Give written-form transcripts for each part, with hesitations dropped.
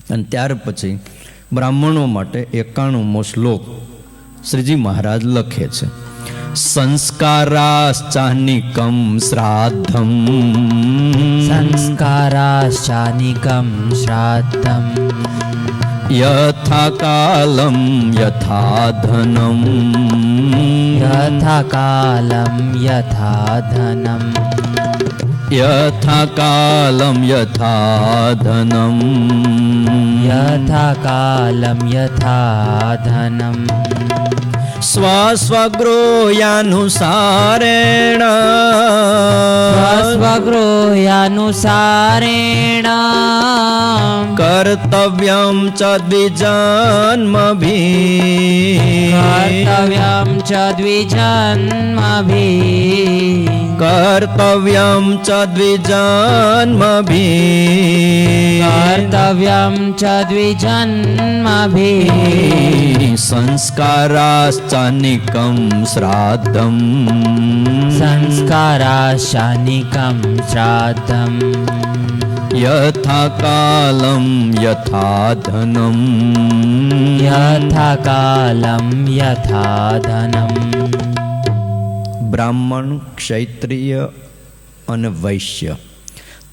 અને ત્યાર પછી બ્રાહ્મણો માટે 91મો શ્લોક શ્રીજી મહારાજ લખે છે. સંસ્કારાશ્ચાનિકમ શ્રાદ્ધમ, સંસ્કારાશ્ચાનિકમ શ્રાદ્ધમ, યથા કાલમ યથા ધનમ, યથા કાલમ યથા ધનમ, યથા કાલમ યથા ધનમ, યથા કાલમ યથા ધનમ, સ્વસ્વગૃહ્યાનુસારેણ, સ્વગૃહ્યાનુસારેણ, કર્તવ્યમ ચ દ્વિજન્મભિઃ, કર્તવ્યમ ચ દ્વિજન્મભિઃ, કર્તવ્યમ ચ દ્વિજન્મભિઃ, કર્તવ્યમ ચ દ્વિજન્મભિઃ, સંસ્કારાશ્ચાનિકમ શ્રાદ્ધમ, સંસ્કારાશ્ચાનિકમ શ્રાદ્ધમ, યથા કાલમ યથા ધનમ, યથા કાલમ યથા ધનમ. બ્રાહ્મણ, ક્ષૈત્રિય અને વૈશ્ય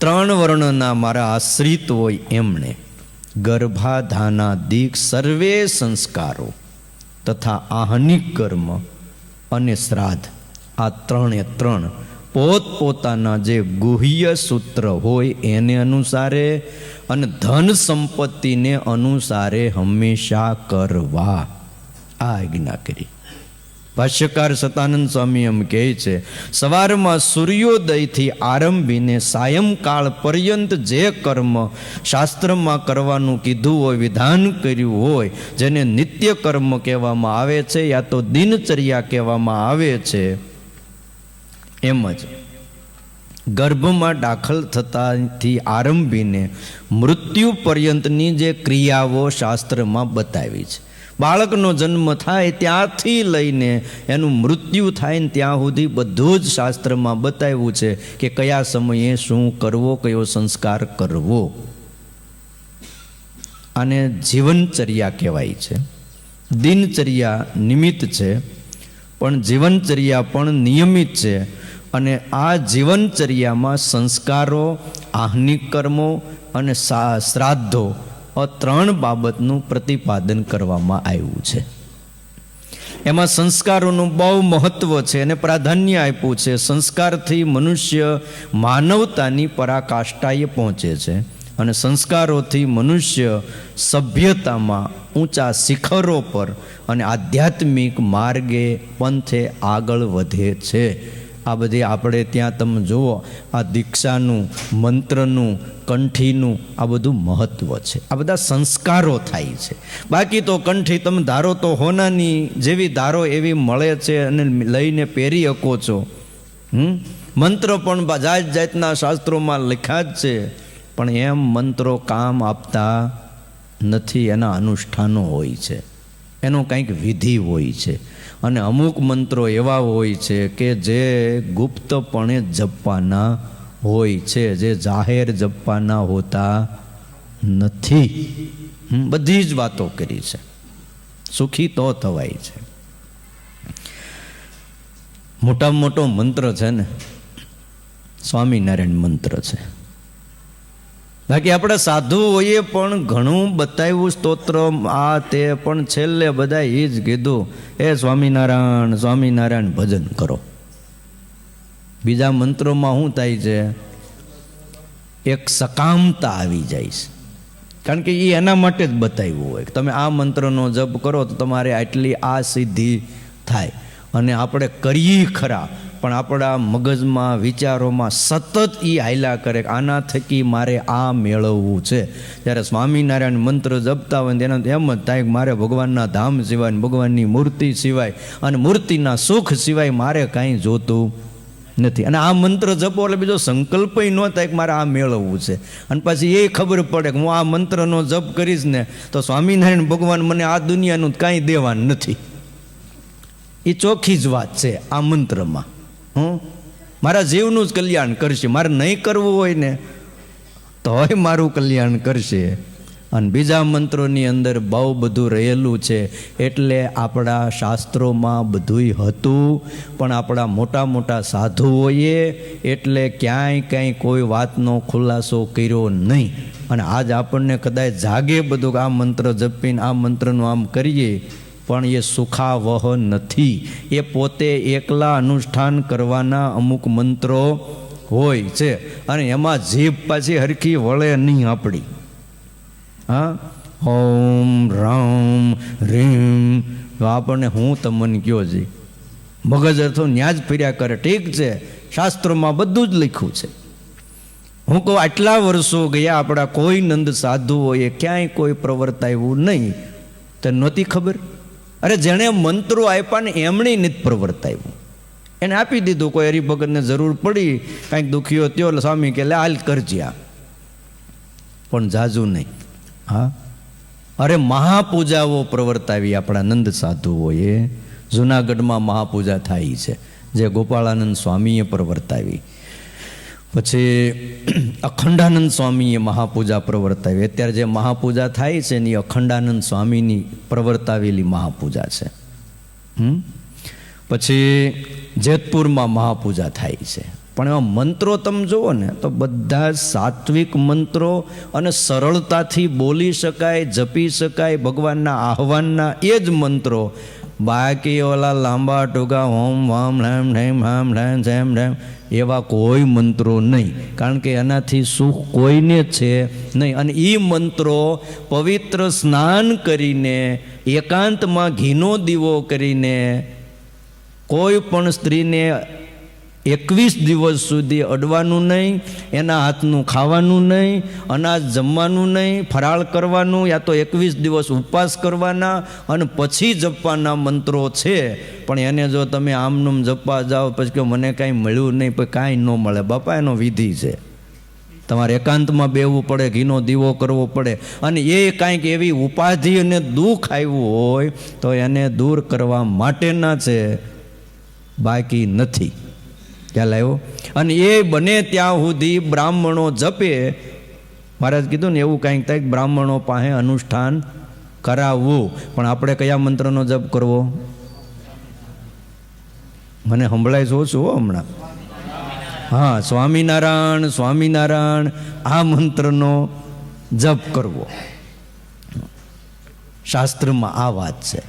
3 વર્ણના મારા આશ્રિત હોય એમણે ગર્ભાધાનાદિક સર્વે સંસ્કારો તથા આહનિક કર્મ અને શ્રાદ્ધ આ 3 પોતપોતાના જે ગુહ્ય સૂત્ર હોય એને અનુસારે અને ધન સંપત્તિને અનુસારે હંમેશા કરવા આ આજ્ઞા કરી. ભાષ્યકાર સતાનંદ સ્વામી એમ કહે છે, સવારમાં સૂર્યોદયથી આરંભીને સાયંકાળ પર્યંત જે કર્મ શાસ્ત્રમાં કરવાનું કીધું હોય, વિધાન કર્યું હોય, જેને નિત્ય કર્મ કહેવામાં આવે છે યા તો દિનચર્યા કહેવામાં આવે છે, એમ જ ગર્ભમાં દાખલ થતાથી આરંભીને મૃત્યુ પર્યંતની જે ક્રિયાઓ શાસ્ત્રમાં બતાવી છે. બાળકનો જન્મ થાય ત્યાંથી લઈને એનું મૃત્યુ થાય ને ત્યાં સુધી બધું જ શાસ્ત્રમાં બતાવ્યું છે કે કયા સમયે શું કરવો, કયો સંસ્કાર કરવો. આને જીવનચર્યા કહેવાય છે. દિનચર્યા નિમિત્ત છે, પણ જીવનચર્યા પણ નિયમિત છે. અને આ જીવનચર્યામાં સંસ્કારો, આહ્નિક કર્મો અને શ્રાદ્ધો 3 બાબતનું પ્રતિપાદન કરવામાં આવ્યું છે. એમાં સંસ્કારોનું બહુ મહત્ત્વ છે અને પ્રાધાન્ય આપ્યું છે. સંસ્કારથી મનુષ્ય માનવતાની પરાકાષ્ઠાએ પહોંચે છે અને સંસ્કારોથી મનુષ્ય સભ્યતામાં ઊંચા શિખરો પર અને આધ્યાત્મિક માર્ગે પંથે આગળ વધે છે. આ બધી આપણે ત્યાં તમે જુઓ, આ દીક્ષાનું, મંત્રનું, કંઠીનું આ બધું મહત્ત્વ છે. આ બધા સંસ્કારો થાય છે. બાકી તો કંઠી તમે ધારો તો હોનાની જેવી ધારો એવી મળે છે અને લઈને પહેરી શકો છો. મંત્ર પણ જાત જાતના શાસ્ત્રોમાં લખ્યા જ છે, પણ એમ મંત્રો કામ આપતા નથી. એના અનુષ્ઠાનો હોય છે, એનો કંઈક વિધિ હોય છે. અને અમુક મંત્રો એવા હોય છે કે જે ગુપ્તપણે જપવાના હોય છે, જે જાહેર જપવાના હોતા નથી. બધી જ વાતો કરી છે. સુખી તો થવાય છે. મોટામાં મોટો મંત્ર છે ને સ્વામિનારાયણ મંત્ર છે. બાકી આપણે સાધુ હોઈએ પણ ઘણું બતાવ્યું સ્તોત્ર આ તે, પણ છેલ્લે બધા એ જ કીધું, એ સ્વામિનારાયણ સ્વામિનારાયણ ભજન કરો. બીજા મંત્રોમાં શું થાય છે? એક સકામતા આવી જાય છે. કારણ કે એ એના માટે જ બતાવ્યું હોય. તમે આ મંત્રનો જપ કરો તો તમારે આટલી આ સિદ્ધિ થાય. અને આપણે કરીએ ખરા, પણ આપણા મગજમાં, વિચારોમાં સતત એ હાલ્યા કરે કે આના થકી મારે આ મેળવવું છે. જ્યારે સ્વામિનારાયણ મંત્ર જપતા હોય ને એના એમ જ થાય કે મારે ભગવાનના ધામ સિવાય, ભગવાનની મૂર્તિ સિવાય અને મૂર્તિના સુખ સિવાય મારે કાંઈ જોતું નથી. અને આ મંત્ર જપો એટલે બીજો સંકલ્પ ન થાય કે મારે આ મેળવવું છે. અને પછી એ ખબર પડે કે હું આ મંત્રનો જપ કરીશ ને તો સ્વામિનારાયણ ભગવાન મને આ દુનિયાનું કાંઈ દેવાનું નથી. એ ચોખ્ખી જ વાત છે આ મંત્રમાં. મારા જીવનું જ કલ્યાણ કરશે. મારે નહીં કરવું હોય ને તોય મારું કલ્યાણ કરશે. અને બીજા મંત્રોની અંદર બહુ બધું રહેલું છે. એટલે આપણા શાસ્ત્રોમાં બધુંય હતું, પણ આપણા મોટા મોટા સાધુઓએ એટલે ક્યાંય કંઈ કોઈ વાતનો ખુલાસો કર્યો નહીં. અને આજ આપણને કદાચ જાગે બધું કે આ મંત્ર જપીને આ મંત્રનું આમ કરીએ, પણ એ સુખાવહ નથી. એ પોતે એકલા અનુષ્ઠાન કરવાના અમુક મંત્રો હોય છે, અને એમાં જીભ પાછી હરખી વળે નહીં આપણી. હા, ઓમ રામ રીમ આપણને હું તમને કયો છે, મગજ અર્થો ન્યા જ ફર્યા કરે. ઠીક છે, શાસ્ત્રોમાં બધું જ લખ્યું છે. હું કહું આટલા વર્ષો ગયા આપણા કોઈ નંદ સાધુઓએ ક્યાંય કોઈ પ્રવર્તાવ્યું નહીં. તો નહોતી ખબર? અરે જેણે મંત્રો આપ્યા ને એમણે નથી પ્રવર્તાવ્યું, એને આપી દીધું. કોઈ હરિભગતને જરૂર પડી, કાંઈક દુખ્યો થયો એટલે સ્વામી કે લે હાલ કરજે આ, પણ જાજુ નહીં. હા, અરે મહાપૂજાઓ પ્રવર્તાવી આપણા નંદ સાધુઓએ. જૂનાગઢમાં મહાપૂજા થાય છે, જે ગોપાળાનંદ સ્વામીએ પ્રવર્તાવી. પછી અખંડાનંદ સ્વામીએ મહાપૂજા પ્રવર્તાવી. અત્યારે જે મહાપૂજા થાય છે ને એ અખંડાનંદ સ્વામીની પ્રવર્તાવેલી મહાપૂજા છે. પછી જેતપુરમાં મહાપૂજા થાય છે. પણ એમાં મંત્રો તમે જુઓ ને તો બધા સાત્વિક મંત્રો અને સરળતાથી બોલી શકાય, જપી શકાય, ભગવાનના આહવાનના એ જ મંત્રો. બાકી ઓલા લાંબા ટૂંકા હોમ વામ લેમ ઢેમ હામ લેમ જેમ ઢેમ એવા કોઈ મંત્રો નહીં, કારણ કે એનાથી સુખ કોઈને છે નહીં. અને એ મંત્રો પવિત્ર સ્નાન કરીને, એકાંતમાં ઘીનો દીવો કરીને, કોઈ પણ સ્ત્રીને 21 દિવસ સુધી અડવાનું નહીં, એના હાથનું ખાવાનું નહીં, અનાજ જમવાનું નહીં, ફરાળ કરવાનું, યા તો 21 દિવસ ઉપવાસ કરવાના અને પછી જપવાના મંત્રો છે. પણ એને જો તમે આમનું જપવા જાઓ પછી કહો મને કાંઈ મળ્યું નહીં, પછી કાંઈ ન મળે બાપા. એનો વિધિ છે, તમારે એકાંતમાં બેહવું પડે, ઘીનો દીવો કરવો પડે. અને એ કાંઈક એવી ઉપાધિ અને દુઃખ આવ્યું હોય તો એને દૂર કરવા માટેના છે, બાકી નથી. ખ્યાલ આવ્યો? અને એ બને ત્યાં સુધી બ્રાહ્મણો જપે. મહારાજ કીધું ને એવું કાંઈક થાય બ્રાહ્મણો પાસે અનુષ્ઠાન કરાવવું. પણ આપણે કયા મંત્રનો જપ કરવો? મને સંભળાય છો છું હમણાં. હા, સ્વામિનારાયણ સ્વામિનારાયણ આ મંત્રનો જપ કરવો. શાસ્ત્રમાં આ વાત છે.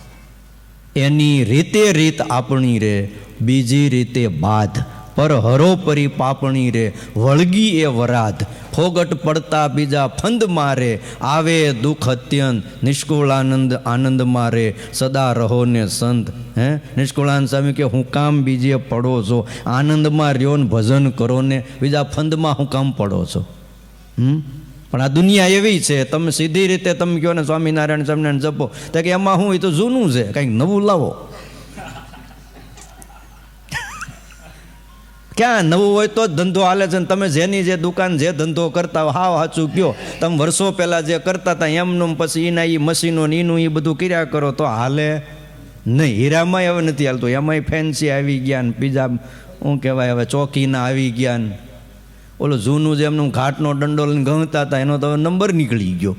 એની રીતે રીત આપણી રે, બીજી રીતે બાધ. પર હરો પરી પાપણી રે, વળગી એ વરાધ. ફોગટ પડતા બીજા ફંદ મારે, આવે દુઃખ અત્યંત. નિષ્કુળાનંદ આનંદ મારે, સદા રહો ને સંત. હે નિષ્કુળાનંદ સ્વામી કે હું કામ બીજે પડો છો? આનંદમાં રહ્યો ને ભજન કરો ને બીજા ફંદમાં હું કામ પડો છો? પણ આ દુનિયા એવી છે, તમે સીધી રીતે તમે કહો ને સ્વામિનારાયણ સ્વામિનારાયણ જપો તો કે એમાં હું, એ તો જૂનું છે, કંઈક નવું લાવો. ક્યાં નવું હોય તો જ ધંધો હાલે છે. ને તમે જેની જે દુકાન જે ધંધો કરતા હો, હાવ સાચું કયો, તમે વર્ષો પહેલાં જે કરતા હતા એમનું પછી એના એ મશીનો ને એનું એ બધું કર્યા કરો તો હાલે નહીં. હીરામાંય હવે નથી હાલતું, એમાંય ફેન્સી આવી ગયા ને બીજા શું કહેવાય હવે ચોકીના આવી ગયા ને ઓલું જૂનું જે એમનું ઘાટનો દંડો લઈને ગણતા હતા એનો તો નંબર નીકળી ગયો.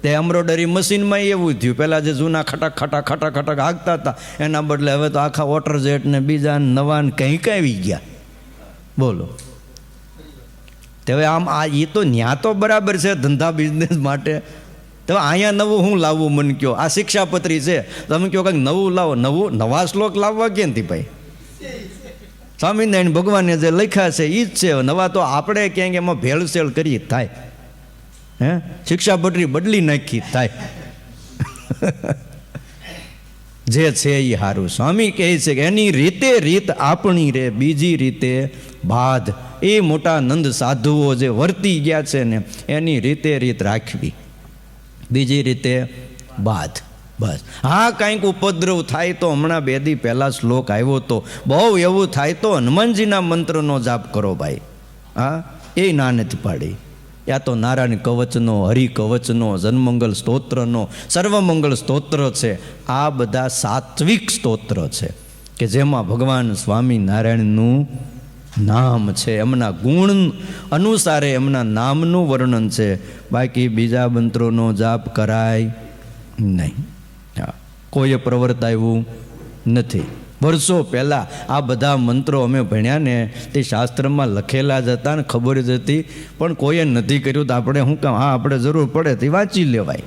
તે એમ્બ્રોડરી મશીનમાં એવું થયું. પહેલાં જે જૂના ખટક ખટક ખટક ખટક હાંકતા હતા એના બદલે હવે તો આખા વોટર જેટ ને બીજા નવા ને કંઈક આવી ગયા. બોલો, તે હવે આમ આ એ તો ન્યા તો બરાબર છે ધંધા બિઝનેસ માટે. તો અહીંયા નવું હું લાવવું મને કહો? આ શિક્ષાપત્રી છે, તમે કહો કંઈક નવું લાવો. નવા શ્લોક લાવવા ક્યાંથી ભાઈ? સ્વામિનારાયણ ભગવાને જે લખ્યા છે એ જ છે. નવા તો આપણે ક્યાંક એમાં ભેળસેળ કરી થાય. હે શિક્ષાપત્રી બદલી નાખી થાય. જે છે એ સારું. સ્વામી કહે છે કે એની રીતે રીત આપણી રે, બીજી રીતે બાધ. એ મોટા નંદ સાધુઓ જે વર્તી ગયા છે ને એની રીતે રીત રાખવી, બીજી રીતે બાધ. બસ. હા, કાંઈક ઉપદ્રવ થાય તો હમણાં 2 દી પહેલાં શ્લોક આવ્યો તો, બહુ એવું થાય તો હનુમાનજીના મંત્રનો જાપ કરો ભાઈ. હા, એ ના નથી પાડી. યા તો નારાયણ કવચનો, હરિ કવચનો, જન્મંગલ સ્તોત્રનો, સર્વમંગલ સ્તોત્ર છે. આ બધા સાત્વિક સ્તોત્ર છે કે જેમાં ભગવાન સ્વામિનારાયણનું નામ છે, એમના ગુણ અનુસારે એમના નામનું વર્ણન છે. બાકી બીજા મંત્રોનો જાપ કરાય નહીં. હા, કોઈએ પ્રવર્તાવ્યું નથી. વર્ષો પહેલાં આ બધા મંત્રો અમે ભણ્યા ને તે શાસ્ત્રમાં લખેલા જ હતા ને ખબર જ હતી, પણ કોઈએ નથી કર્યું તો આપણે શું કામ? હા, આપણે જરૂર પડે તે વાંચી લેવાય.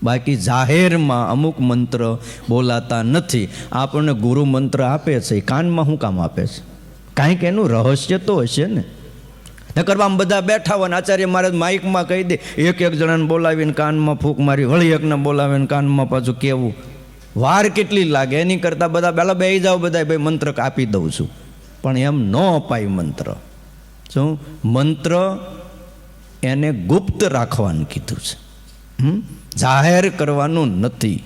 બાકી જાહેરમાં અમુક મંત્ર બોલાતા નથી. આપણને ગુરુ મંત્ર આપે છે, કાનમાં શું કામ આપે છે? કાંઈક એનું રહસ્ય તો હશે ને. નકર આમ બધા બેઠા હોય ને આચાર્ય મહારાજ માઇકમાં કહી દે, એક જણાને બોલાવીને કાનમાં ફૂંક મારી, વળી એકને બોલાવીને કાનમાં પાછું કેવું, વાર કેટલી લાગે. એની કરતાં બધા પહેલાં બેસી જાઓ, બધા ભાઈ મંત્ર આપી દઉં છું. પણ એમ ન અપાય મંત્ર. શું મંત્ર એને ગુપ્ત રાખવાનું કીધું છે, જાહેર કરવાનું નથી.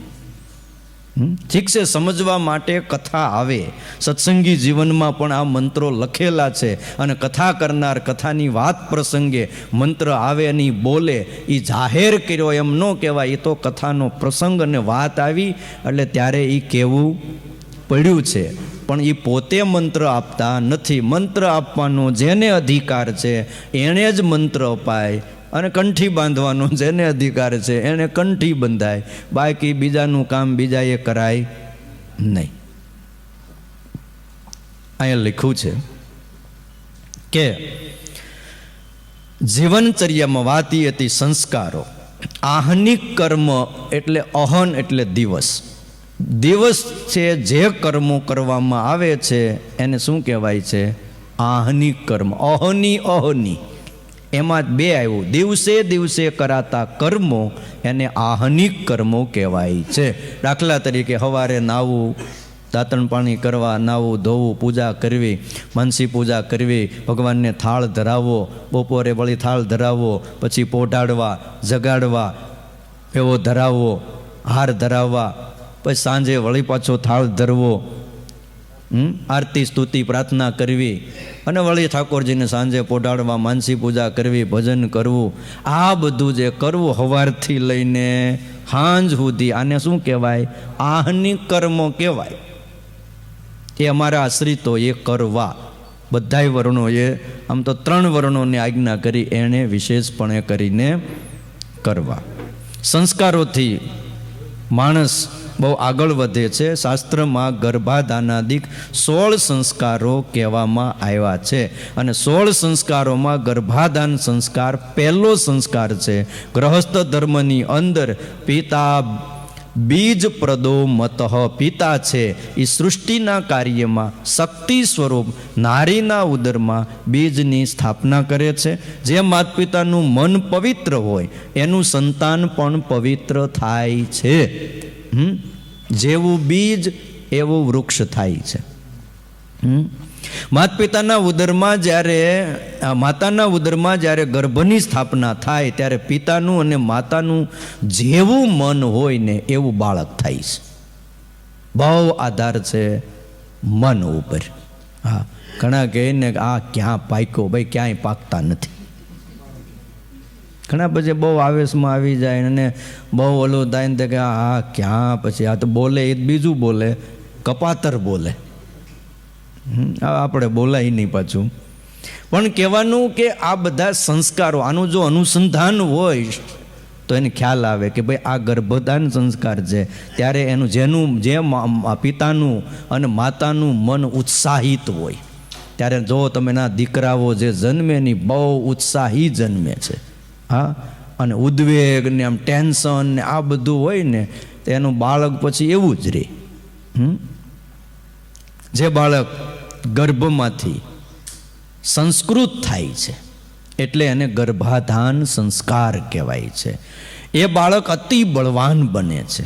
ઠીક છે, સમજવા માટે કથા આવે. સત્સંગી જીવનમાં પણ આ મંત્રો લખેલા છે, અને કથા કરનાર કથાની વાત પ્રસંગે મંત્ર આવે અને ઈ બોલે, એ જાહેર કર્યો એમ ન કહેવાય. એ તો કથાનો પ્રસંગ અને વાત આવી એટલે ત્યારે એ કહેવું પડ્યું છે. પણ એ પોતે મંત્ર આપતા નથી. મંત્ર આપવાનો જેને અધિકાર છે એણે જ મંત્ર અપાય, અને કંઠી બાંધવાનો જેને અધિકાર છે એને કંઠી બંધાય. બાકી બીજાનું કામ બીજાએ કરાય નહીં. અહીંયા લખ્યું છે કે જીવનચર્યામાં વાત એ હતી સંસ્કારો. આહનિક કર્મ એટલે અહન એટલે દિવસ. દિવસ છે જે કર્મો કરવામાં આવે છે એને શું કહેવાય છે? આહનિક કર્મ. અહની અહની એમાં બે આવ્યું. દિવસે દિવસે કરાતા કર્મો એને આહનિક કર્મો કહેવાય છે. દાખલા તરીકે સવારે નાવું, દાંતણ પાણી કરવા, નાવું ધોવું, પૂજા કરવી, માનસી પૂજા કરવી, ભગવાનને થાળ ધરાવવો, બપોરે વળી થાળ ધરાવવો, પછી પોઢાડવા, જગાડવા, એવો ધરાવવો, હાર ધરાવવા, પછી સાંજે વળી પાછો થાળ ધરવો, આરતી સ્તુતિ પ્રાર્થના કરવી, અને વળી ઠાકોરજીને સાંજે પોઢાડવા, માનસી પૂજા કરવી, ભજન કરવું. આ બધું જે કરવું સવારથી લઈને સાંજ સુધી, આને શું કહેવાય? આહનિક કર્મો કહેવાય. એ અમારા આશ્રિતો એ કરવા. બધાય વર્ણોએ, આમ તો 3 વર્ણોની આજ્ઞા કરી, એણે વિશેષપણે કરીને કરવા. સંસ્કારોથી માણસ બહુ આગળ વધે છે. શાસ્ત્રમાં ગર્ભાધાનાદિક 16 સંસ્કારો કહેવામાં આવ્યા છે, અને 16 સંસ્કારોમાં ગર્ભાધાન સંસ્કાર પહેલો સંસ્કાર છે. ગ્રહસ્થ ધર્મની અંદર પિતા બીજ પ્રદો મતઃ, પિતા છે એ સૃષ્ટિના કાર્યમાં શક્તિ સ્વરૂપ નારીના ઉદરમાં બીજની સ્થાપના કરે છે. જે માતા પિતાનું મન પવિત્ર હોય એનું સંતાન પણ પવિત્ર થાય છે. જેવું બીજ એવું વૃક્ષ થાય છે. માતા પિતાના ઉદરમાં માતાના ઉદરમાં જ્યારે ગર્ભની સ્થાપના થાય ત્યારે પિતાનું અને માતાનું જેવું મન હોય ને એવું બાળક થાય છે. બહુ આધાર છે મન ઉપર. હા, ઘણા કહે ને આ ક્યાં પાક્યો? ભાઈ ક્યાંય પાકતા નથી. ઘણા પછી બહુ આવેશમાં આવી જાય અને બહુ ઓલું થાય ને કે આ ક્યાં, પછી આ તો બોલે એ બીજું બોલે, કપાતર બોલે. આપણે બોલાય નહીં પાછું. પણ કહેવાનું કે આ બધા સંસ્કારો, આનું જો અનુસંધાન હોય તો એને ખ્યાલ આવે કે ભાઈ આ ગર્ભધાન સંસ્કાર છે. ત્યારે એનું જે પિતાનું અને માતાનું મન ઉત્સાહિત હોય ત્યારે જો તમે ના દીકરાઓ જે જન્મે ની બહુ ઉત્સાહી જન્મે છે. હા, અને ઉદ્વેગ ને આમ ટેન્શન ને આ બધું હોય ને તો એનું બાળક પછી એવું જ રહે. જે બાળક ગર્ભમાંથી સંસ્કૃત થાય છે એટલે એને ગર્ભાધાન સંસ્કાર કહેવાય છે. એ બાળક અતિ બળવાન બને છે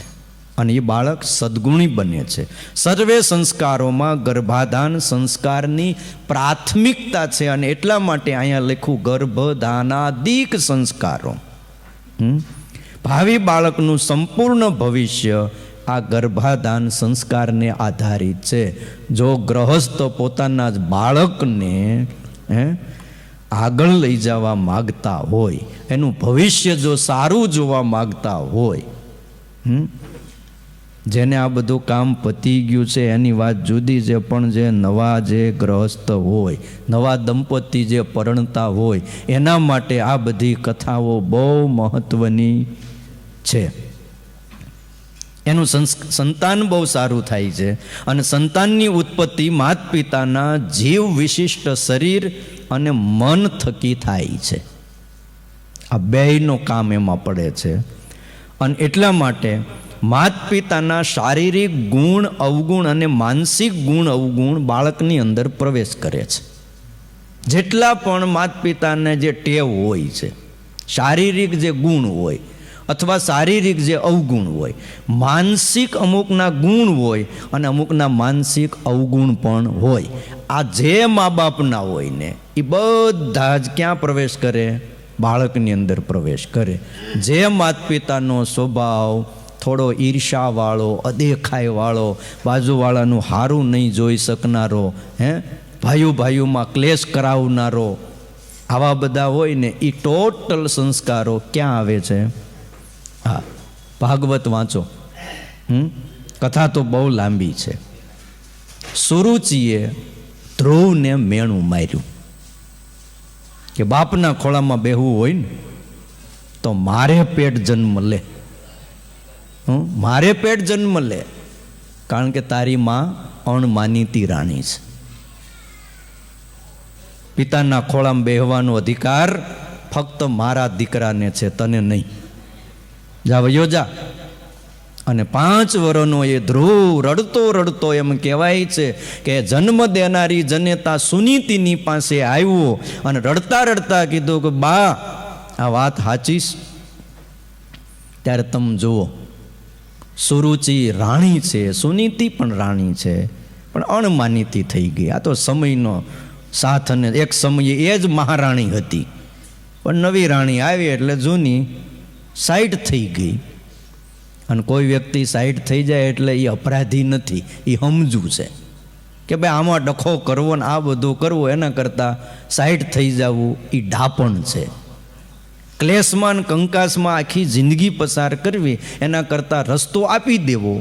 અને એ બાળક સદ્ગુણી બને છે. સર્વે સંસ્કારોમાં ગર્ભાધાન સંસ્કારની પ્રાથમિકતા છે, અને એટલા માટે અહીંયા લખ્યું ગર્ભધાનાદિક સંસ્કારો. ભાવિ બાળકનું સંપૂર્ણ ભવિષ્ય આ ગર્ભાધાન સંસ્કારને આધારિત છે. જો ગ્રહસ્થ પોતાના જ બાળકને આગળ લઈ જવા માગતા હોય, એનું ભવિષ્ય જો સારું જોવા માગતા હોય, જેને આ બધું કામ પતી ગયું છે એની વાત જુદી છે, પણ જે નવા જે ગ્રહસ્થ હોય, નવા દંપતી જે પરણતા હોય, એના માટે આ બધી કથાઓ બહુ મહત્ત્વની છે. એનું સંતાન બહુ સારું થાય છે, અને સંતાનની ઉત્પત્તિ માત પિતાના જીવ વિશિષ્ટ શરીર અને મન થકી થાય છે. આ બેયનું કામ એમાં પડે છે. અને એટલા માટે માત પિતાના શારીરિક ગુણ અવગુણ અને માનસિક ગુણ અવગુણ બાળકની અંદર પ્રવેશ કરે છે. જેટલા પણ માત પિતાને જે ટેવ હોય છે, શારીરિક જે ગુણ હોય અથવા શારીરિક જે અવગુણ હોય, માનસિક અમુકના ગુણ હોય અને અમુકના માનસિક અવગુણ પણ હોય. આ જે મા બાપના હોય ને એ બધા જ ક્યાં પ્રવેશ કરે? બાળકની અંદર પ્રવેશ કરે. જે માત પિતાનો સ્વભાવ થોડો ઈર્ષાવાળો, અદેખાઈવાળો, બાજુવાળાનું સારું નહીં જોઈ શકનારો, ભાઈઓમાં ક્લેશ કરાવનારો, આવા બધા હોય ને એ ટોટલ સંસ્કારો ક્યાં આવે છે? હા, ભાગવત વાંચો. કથા તો બહુ લાંબી છે. સુરુચિએ ધ્રુવને મેણું માર્યું કે બાપના ખોળામાં બેહવું હોય ને તો મારે પેટ જન્મ લે, મારે પેટ જન્મ લે, કારણ કે તારી માં અણમાનીતી રાણી છે. પિતાના ખોળામાં બેહવાનો અધિકાર ફક્ત મારા દીકરાને છે, તને નહીં. જા વયો જા. અને 5 વર્ષનો એ ધ્રુવ રડતો રડતો એમ કહેવાય છે કે જન્મ દેનારી જનેતા સુનીતિની પાસે આવ્યો અને રડતા રડતા કીધું કે બા આ વાત સાચીશ. ત્યારે તમે જુઓ, સુરુચિ રાણી છે, સુનીતિ પણ રાણી છે, પણ અણમાનીતી થઈ ગઈ. આ તો સમયનો સાથ, અને એક સમયે એ જ મહારાણી હતી, પણ નવી રાણી આવી એટલે જૂની સાઈડ થઈ ગઈ. અને કોઈ વ્યક્તિ સાઈડ થઈ જાય એટલે એ અપરાધી નથી, એ સમજવું છે કે ભાઈ આમાં ડખો કરવો ને આ બધું કરવું એના કરતાં સાઈડ થઈ જવું એ ડાપણ છે. ક્લેશમાં કંકાસમાં આખી જિંદગી પસાર કરવી એના કરતાં રસ્તો આપી દેવો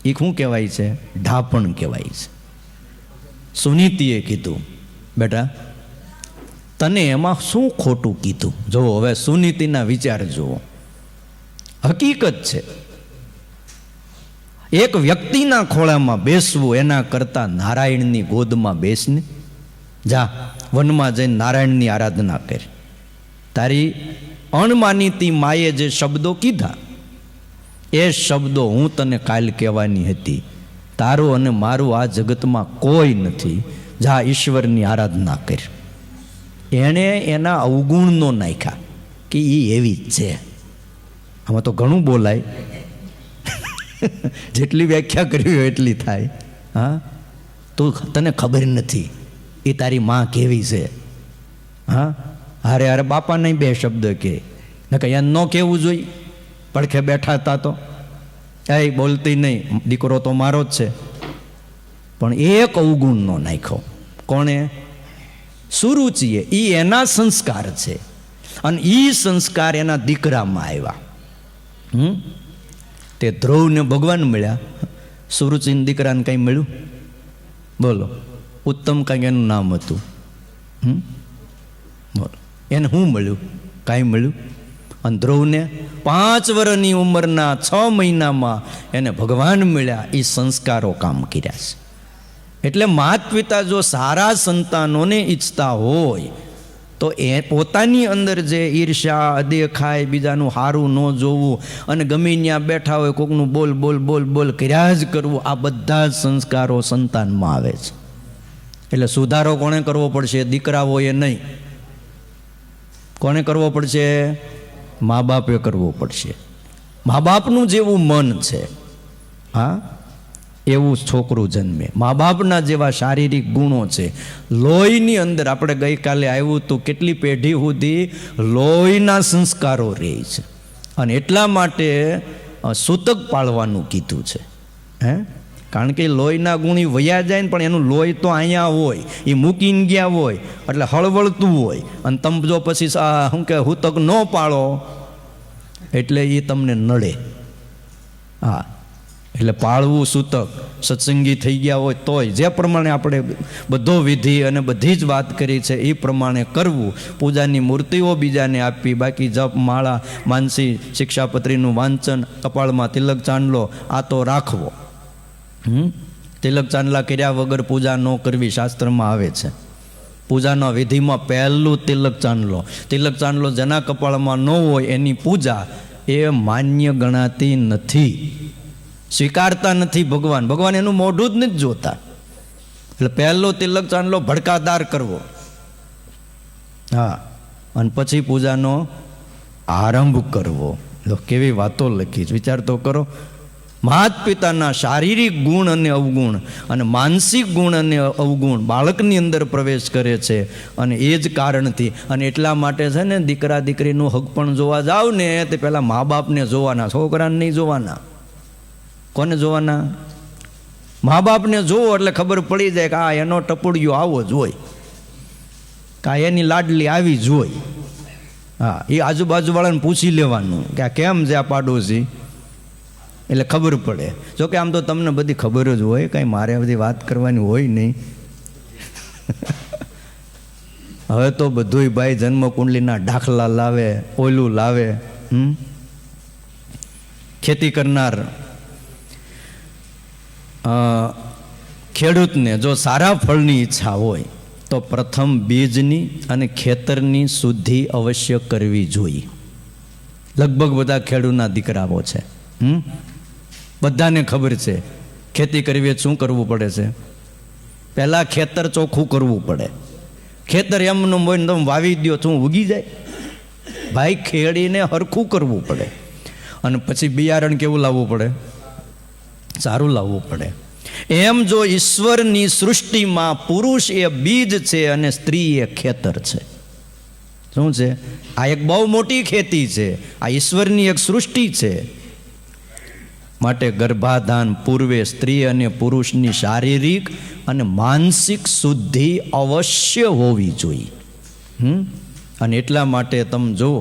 એ શું કહેવાય છે? ડાપણ કહેવાય છે. સુનીતિએ કીધું, બેટા તને એમાં શું ખોટું કીધું? જુઓ હવે સુનીતિના વિચાર જુઓ. હકીકત છે, એક વ્યક્તિના ખોળામાં બેસવું એના કરતાં નારાયણની ગોદમાં બેસને. જા વનમાં જઈને નારાયણની આરાધના કર. તારી અણમાનીતી માએ જે શબ્દો કીધા એ શબ્દો હું તને કાલ કહેવાની હતી. તારું અને મારું આ જગતમાં કોઈ નથી. જા ઈશ્વરની આરાધના કર. એણે એના અવગુણનો નાખ્યા કે એ એવી જ છે. આમાં તો ઘણું બોલાય, જેટલી વ્યાખ્યા કરવી હોય એટલી થાય. હા, તું તને ખબર નથી એ તારી માં કેવી છે. હા, અરે અરે બાપા નહીં 2 શબ્દ કે ન કે ન કહેવું જોઈએ. પડખે બેઠા હતા તો એ બોલતી નહીં, દીકરો તો મારો જ છે. પણ એક અવગુણનો નાખ્યો. કોણે? સુરુચિએ. એ એના સંસ્કાર છે, અને એ સંસ્કાર એના દીકરામાં આવ્યા. તે ધ્રુવને ભગવાન મળ્યા, સુરુચિના દીકરાને કંઈ મળ્યું? બોલો. ઉત્તમ કંઈક એનું નામ હતું. બોલો, એને શું મળ્યું? કાંઈ મળ્યું? અને ધ્રુવને 5 વર્ષની ઉંમરના 6 મહિનામાં એને ભગવાન મળ્યા. એ સંસ્કારો કામ કર્યા છે. એટલે માત પિતા જો સારા સંતાનોને ઈચ્છતા હોય તો એ પોતાની અંદર જે ઈર્ષ્યા, અદેખાય, બીજાનું સારું ન જોવું અને ગમે ત્યાં બેઠા હોય કોકનું બોલ બોલ બોલ બોલ કર્યા જ કરવું, આ બધા જ સંસ્કારો સંતાનમાં આવે છે. એટલે સુધારો કોણે કરવો પડશે? દીકરાઓએ નહીં. કોણે કરવો પડશે? મા બાપે કરવો પડશે. મા બાપનું જેવું મન છે, હા, એવું છોકરું જન્મે. મા બાપના જેવા શારીરિક ગુણો છે. લોહીની અંદર આપણે ગઈકાલે આવ્યું હતું, કેટલી પેઢી સુધી લોહીના સંસ્કારો રહે છે. અને એટલા માટે સૂતક પાળવાનું કીધું છે. કારણ કે લોહીના ગુણી વયા જાય ને પણ એનું લોહી તો અહીંયા હોય, એ મૂકીને ગયા હોય એટલે હળવળતું હોય. અને તમે જો પછી શું કે સૂતક ન પાળો એટલે એ તમને નડે. હા, એટલે પાળવું સૂતક, સત્સંગી થઈ ગયા હોય તોય જે પ્રમાણે આપણે બધો વિધિ અને બધી જ વાત કરી છે એ પ્રમાણે કરવું. પૂજાની મૂર્તિઓ બીજાને આપવી, બાકી જપ, માળા, માનસી, શિક્ષાપત્રીનું વાંચન, કપાળમાં તિલક ચાંદલો આ તો રાખવો. તિલક ચાંદલા કર્યા વગર પૂજા ન કરવી શાસ્ત્રમાં આવે છે. પૂજાના વિધિમાં પહેલું તિલક ચાંદલો. તિલક ચાંદલો જેના કપાળમાં ન હોય એની પૂજા એ માન્ય ગણાતી નથી, સ્વીકારતા નથી ભગવાન. ભગવાન એનું મોઢું જ નથી જોતા. એટલે પહેલો તિલક ચાંદલો ભડકાદાર કરવો. હા, અને પછી પૂજાનો આરંભ કરવો. કેવી વાતો લખી છે, વિચાર તો કરો. માતા પિતાના શારીરિક ગુણ અને અવગુણ અને માનસિક ગુણ અને અવગુણ બાળકની અંદર પ્રવેશ કરે છે. અને એ જ કારણથી, અને એટલા માટે છે ને દીકરા દીકરીનું હક પણ જોવા જાવ ને તે પહેલાં મા બાપને જોવાના, છોકરાને નહીં જોવાના. કોને જોવાના? મા બાપને જોવો એટલે ખબર પડી જાય કે આ એનો ટપુડિયો આવો જ હોય, કા એની લાડલી આવી જ હોય. હા, એ આજુબાજુવાળાને પૂછી લેવાનું કે આ કેમ છે આ પાડોશી, એટલે ખબર પડે. જોકે આમ તો તમને બધી ખબર જ હોય, કાંઈ મારે બધી વાત કરવાની હોય નહીં. હવે તો બધું ભાઈ જન્મકુંડલીના દાખલા લાવે, ઓલું લાવે. ખેતી કરનાર ખેડૂતને જો સારા ફળની ઈચ્છા હોય તો પ્રથમ બીજની અને ખેતરની શુદ્ધિ અવશ્ય કરવી જોઈએ. લગભગ બધા ખેડૂતના દીકરાઓ છે, બધાને ખબર છે ખેતી કરવી શું કરવું પડે છે. પહેલાં ખેતર ચોખ્ખું કરવું પડે. ખેતર એમનું હોય ને તમે વાવી દો શું ઉગી જાય? ભાઈ ખેડીને હરખું કરવું પડે. અને પછી બિયારણ કેવું લાવવું પડે? સારું લાવવું પડે. એમ જો ઈશ્વરની સૃષ્ટિમાં પુરુષ એ બીજ છે અને સ્ત્રી એ ખેતર છે. શું છે? આ એક બહુ મોટી ખેતી છે, આ ઈશ્વરની એક સૃષ્ટિ છે. માટે ગર્ભાધાન પૂર્વે સ્ત્રી અને પુરુષની શારીરિક અને માનસિક શુદ્ધિ અવશ્ય હોવી જોઈએ. અને એટલા માટે તમે જુઓ,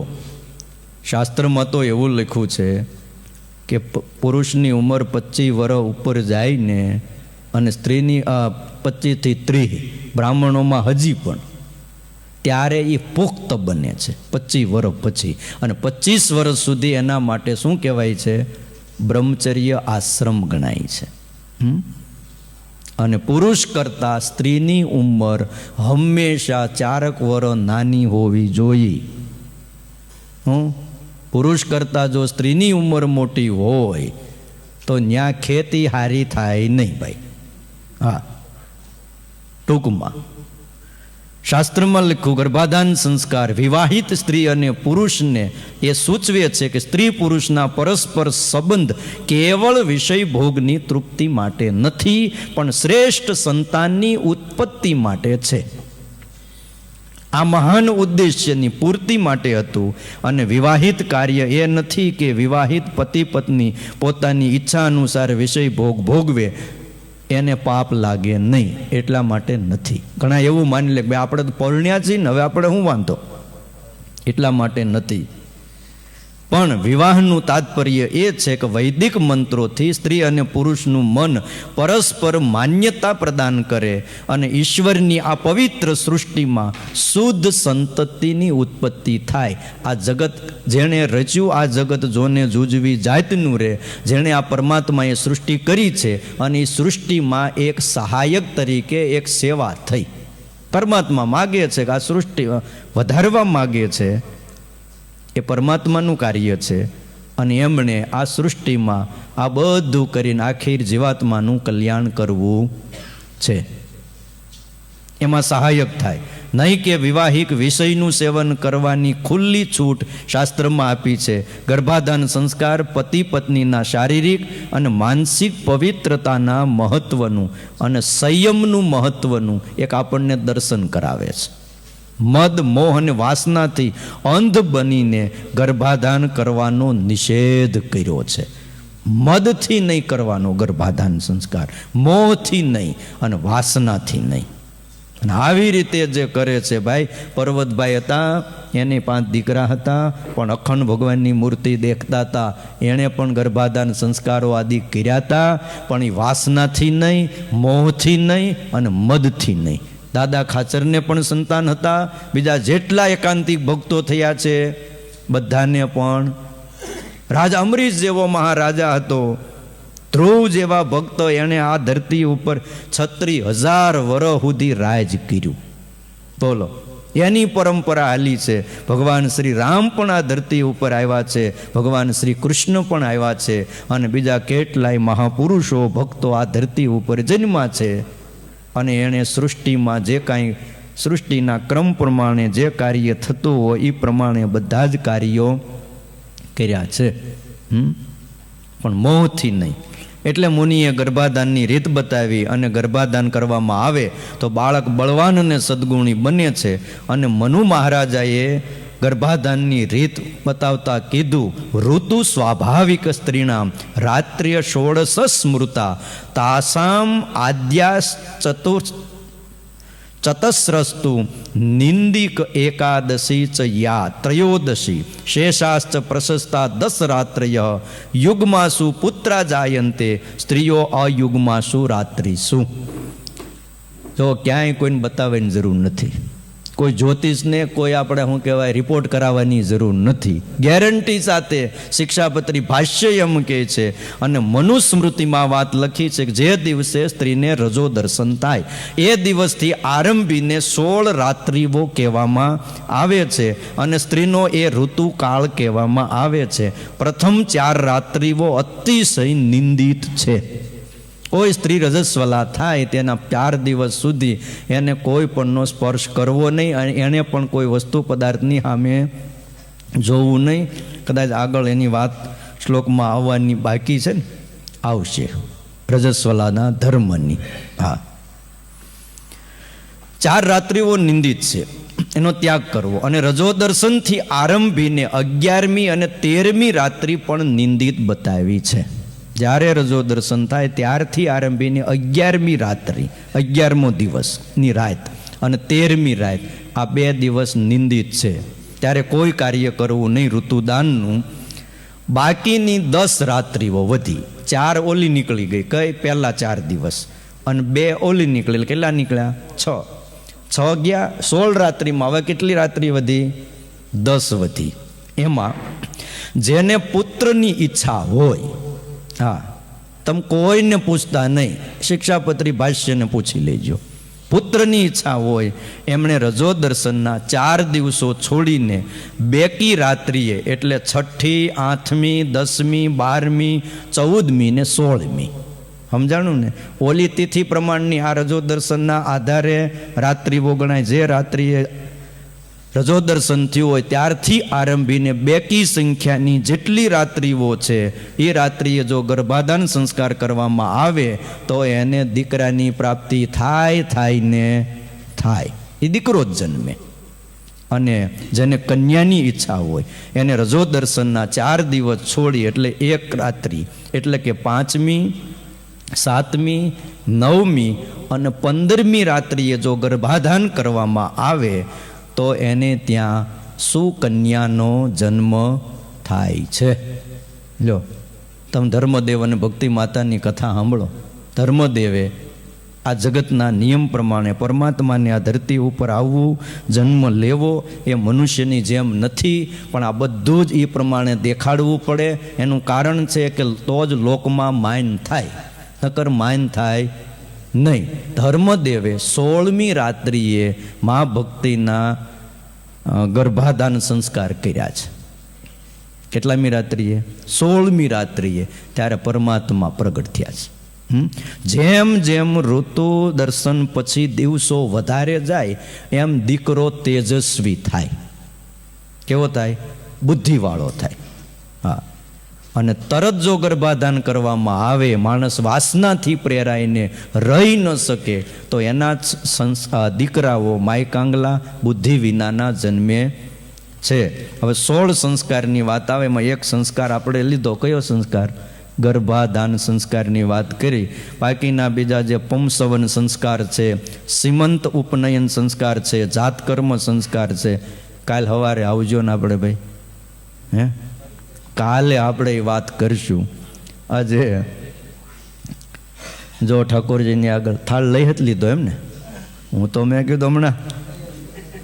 શાસ્ત્રમાં તો એવું લખ્યું છે કે પુરુષની ઉંમર 25 વર્ષ ઉપર જાય ને અને સ્ત્રીની 25 થી 30, બ્રાહ્મણોમાં હજી પણ, ત્યારે એ પુખ્ત બને છે 25 વર્ષ પછી. અને 25 વર્ષ સુધી એના માટે શું કહેવાય છે? બ્રહ્મચર્ય આશ્રમ ગણાય છે. અને પુરુષ કરતાં સ્ત્રીની ઉંમર હંમેશા 4 વર્ષ નાની હોવી જોઈએ. પુરુષ કરતાં જો સ્ત્રીની ઉંમર મોટી હોય તો ત્યાં ખેતી હારી થાય નહીં ભાઈ. હા, ટૂંકમાં શાસ્ત્રમાં લખ્યું ગર્ભાધાન સંસ્કાર વિવાહિત સ્ત્રી અને પુરુષને એ સૂચવે છે કે સ્ત્રી પુરુષના પરસ્પર સંબંધ કેવળ વિષય ભોગની તૃપ્તિ માટે નથી, પણ શ્રેષ્ઠ સંતાનની ઉત્પત્તિ માટે છે. આ મહાન ઉદ્દેશ્યની પૂર્તિ માટે હતું. અને વિવાહિત કાર્ય એ નથી કે વિવાહિત પતિ પત્ની પોતાની ઈચ્છા અનુસાર વિષય ભોગ ભોગવે, એને પાપ લાગે નહીં, એટલા માટે નથી. ઘણા એવું માની લે કે આપણે તો પરણ્યા છીએ ને, હવે આપણે શું વાંધો, એટલા માટે નથી. પણ વિવાહનું તાત્પર્ય એ છે કે વૈદિક મંત્રોથી સ્ત્રી અને પુરુષનું મન પરસ્પર માન્યતા પ્રદાન કરે અને ઈશ્વરની આ પવિત્ર સૃષ્ટિમાં શુદ્ધ સંતતિની ઉત્પત્તિ થાય. આ જગત જેણે રચ્યું, આ જગત જોને જૂજવી જાતનું રહે, જેણે આ પરમાત્માએ સૃષ્ટિ કરી છે અને એ સૃષ્ટિમાં એક સહાયક તરીકે એક સેવા થઈ. પરમાત્મા માગે છે કે આ સૃષ્ટિ વધારવા માગે છે, એ પરમાત્માનું કાર્ય છે. અને એમણે આ સૃષ્ટિમાં આ બધું કરીને આખીર જીવાત્માનું કલ્યાણ કરવું છે, એમાં સહાયક થાય. નહીં કે વિવાહિક વિષયનું સેવન કરવાની ખુલ્લી છૂટ શાસ્ત્રમાં આપી છે. ગર્ભાધાન સંસ્કાર પતિ પત્નીના શારીરિક અને માનસિક પવિત્રતાના મહત્વનું અને સંયમનું મહત્વનું એક આપણને દર્શન કરાવે છે. મદ મોહ અને વાસનાથી અંધ બનીને ગર્ભાધાન કરવાનો નિષેધ કર્યો છે. મદથી નહીં કરવાનો ગર્ભાધાન સંસ્કાર, મોહથી નહીં અને વાસનાથી નહીં. અને આવી રીતે જે કરે છે ભાઈ, પર્વતભાઈ હતા, એને 5 દીકરા હતા, પણ અખંડ ભગવાનની મૂર્તિ દેખતા હતા. એણે પણ ગર્ભાધાન સંસ્કારો આદિ કર્યા હતા, પણ એ વાસનાથી નહીં, મોહથી નહીં અને મદથી નહીં. દાદા ખાચરને પણ સંતાન હતા, બીજા જેટલા એકાંતિક ભક્તો થયા છે બધાને પણ. રાજા અમરીશ જેવો મહારાજા હતો, ધ્રુવ જેવા ભક્તો, એણે આ ધરતી ઉપર 36,000 વર્ષ સુધી રાજ કર્યું. બોલો, એની પરંપરા હાલી છે. ભગવાન શ્રી રામ પણ આ ધરતી ઉપર આવ્યા છે, ભગવાન શ્રી કૃષ્ણ પણ આવ્યા છે, અને બીજા કેટલાય મહાપુરુષો ભક્તો આ ધરતી ઉપર જન્મ્યા છે. અને એણે સૃષ્ટિમાં જે કાંઈ સૃષ્ટિના ક્રમ પ્રમાણે જે કાર્ય થતું હોય એ પ્રમાણે બધા જ કાર્યો કર્યા છે, પણ મોહથી નહીં. એટલે મુનિએ ગર્ભાધાનની રીત બતાવી, અને ગર્ભાધાન કરવામાં આવે તો બાળક બળવાન અને સદગુણી બને છે. અને મનુ મહારાજાએ ગર્ભાધાનની રીત બતાવતા કીધું, ઋતુ સ્વાભાવિક સ્ત્રીણામ રાત્રિય 16 સ્મૃતા તાસામ આદ્યા ચતસ્રસ્તુ નિંદિક એકાદશી ચ યા ત્રયોદશી શેષાશ્ચ પ્રશસ્તા 10 રાત્રય યુગમાસુ પુત્રા જાયંતે સ્ત્રીઓ અયુગમાસુ રાત્રિસુ. જો ક્યાંય કોઈને બતાવવાની જરૂર નથી, કોઈ જ્યોતિષને કોઈ આપણે શું કહેવાય રિપોર્ટ કરાવવાની જરૂર નથી. ગેરંટી સાથે શિક્ષાપત્રી ભાષ્ય એમ કહે છે, અને મનુસ્મૃતિમાં વાત લખી છે કે જે દિવસે સ્ત્રીને રજો દર્શન થાય એ દિવસથી આરંભીને 16 રાત્રિઓ કહેવામાં આવે છે, અને સ્ત્રીનો એ ઋતુકાળ કહેવામાં આવે છે. પ્રથમ 4 રાત્રિઓ અતિશય નિંદિત છે. કોઈ સ્ત્રી રજસ્વલા થાય તેના 4 દિવસ સુધી એને કોઈ પણનો સ્પર્શ કરવો નહીં, અને એણે પણ કોઈ વસ્તુ પદાર્થની સામે જોવું નહીં. કદાચ આગળ એની વાત શ્લોકમાં આવવાની બાકી છે ને, આવશે રજસ્વલાના ધર્મની. હા, 4 રાત્રિઓ નિંદિત છે, એનો ત્યાગ કરવો. અને રજો દર્શનથી આરંભીને 11મી અને 13મી રાત્રિ પણ નિંદિત બતાવી છે. જ્યારે રજો દર્શન થાય ત્યારથી આરંભીને 11મી રાત્રિ, 11મો દિવસની રાત અને 13મી રાત, આ 2 દિવસ નિંદિત છે. ત્યારે કોઈ કાર્ય કરવું નહીં ઋતુદાનનું. બાકીની 10 રાત્રિઓ વધી, 4 ઓલી નીકળી ગઈ, કઈ પહેલા 4 દિવસ, અને 2 ઓલી નીકળી, કેટલા નીકળ્યા? 6 ગયા 16 રાત્રિમાં. હવે કેટલી રાત્રિ વધી? 10 વધી. એમાં જેને પુત્રની ઈચ્છા હોય, હા, તમે કોઈને પૂછતા નહીં, શિક્ષાપત્રી ભાષ્યને પૂછી લેજો. પુત્રની ઈચ્છા હોય એમણે રજો દર્શનના 4 દિવસો છોડીને બેકી રાત્રિએ, એટલે 6ઠી, 8મી, 10મી, 12મી, 14મી ને 16મી, સમજાણું ને? ઓલી તિથિ પ્રમાણની આ રજો દર્શનના આધારે રાત્રિઓ ગણાય. જે રાત્રિએ રજો દર્શન થયું હોય ત્યારથી આરંભીને બેકી સંખ્યાની જેટલી રાત્રિઓ છે એ રાત્રિએ જો ગર્ભાધાન સંસ્કાર કરવામાં આવે તો એને દીકરાની પ્રાપ્તિ થાય ને થાય, એ દીકરો જ જન્મે. અને જેને કન્યાની ઈચ્છા હોય એને રજો દર્શનના 4 દિવસ છોડી, એટલે 1 રાત્રિ, એટલે કે 5મી, 7મી, 9મી અને 15મી રાત્રિએ જો ગર્ભાધાન કરવામાં આવે તો એને ત્યાં સુકન્યાનો જન્મ થાય છે. લો, તમે ધર્મદેવ અને ભક્તિ માતાની કથા સાંભળો. ધર્મદેવે આ જગતના નિયમ પ્રમાણે પરમાત્માને આ ધરતી ઉપર આવવું, જન્મ લેવો એ મનુષ્યની જેમ નથી, પણ આ બધું જ એ પ્રમાણે દેખાડવું પડે. એનું કારણ છે કે તો જ લોકમાં માન થાય, નકર માન થાય નહીં. ધર્મદેવે 16મી રાત્રિએ મા ભક્તિના ગર્ભાધાન સંસ્કાર કર્યા છે. કેટલામી રાત્રિએ? 16મી રાત્રિએ. ત્યારે પરમાત્મા પ્રગટ થયા છે. જેમ જેમ ઋતુ દર્શન પછી દિવસો વધારે જાય એમ દીકરો તેજસ્વી થાય. કેવો થાય? બુદ્ધિવાળો થાય. હા, અને તરત જો ગર્ભાધાન કરવામાં આવે, માણસ વાસનાથી પ્રેરાઈને રહી ન શકે તો એના જ દીકરાઓ માયકાંગલા બુદ્ધિ વિનાના જન્મે છે. હવે 16 સંસ્કારની વાત આવે, એમાં એક સંસ્કાર આપણે લીધો. કયો સંસ્કાર? ગર્ભાધાન સંસ્કારની વાત કરી. બાકીના બીજા જે પમસવન સંસ્કાર છે, સીમંત ઉપનયન સંસ્કાર છે, જાતકર્મ સંસ્કાર છે, કાલ સવારે આવજો ને આપણે ભાઈ, હે કાલે આપણે એ વાત કરીશું. આજે જો ઠાકોરજીની આગળ થાળ લઈ જ લીધો એમ ને, હું તો મેં કીધું હમણાં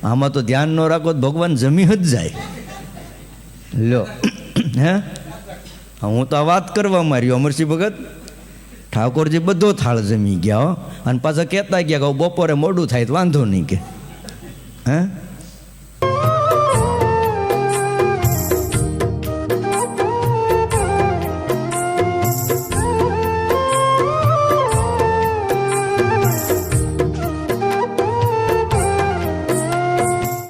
આમાં તો ધ્યાન ન રાખો તો ભગવાન જમી જ જાય. લ્યો હે હું તો આ વાત કરવા માર્યો અમરસિંહ ભગત, ઠાકોરજી બધો થાળ જમી ગયા હો, અને પાછા કહેતા ગયા કે બપોરે મોડું થાય તો વાંધો નહીં કે, હે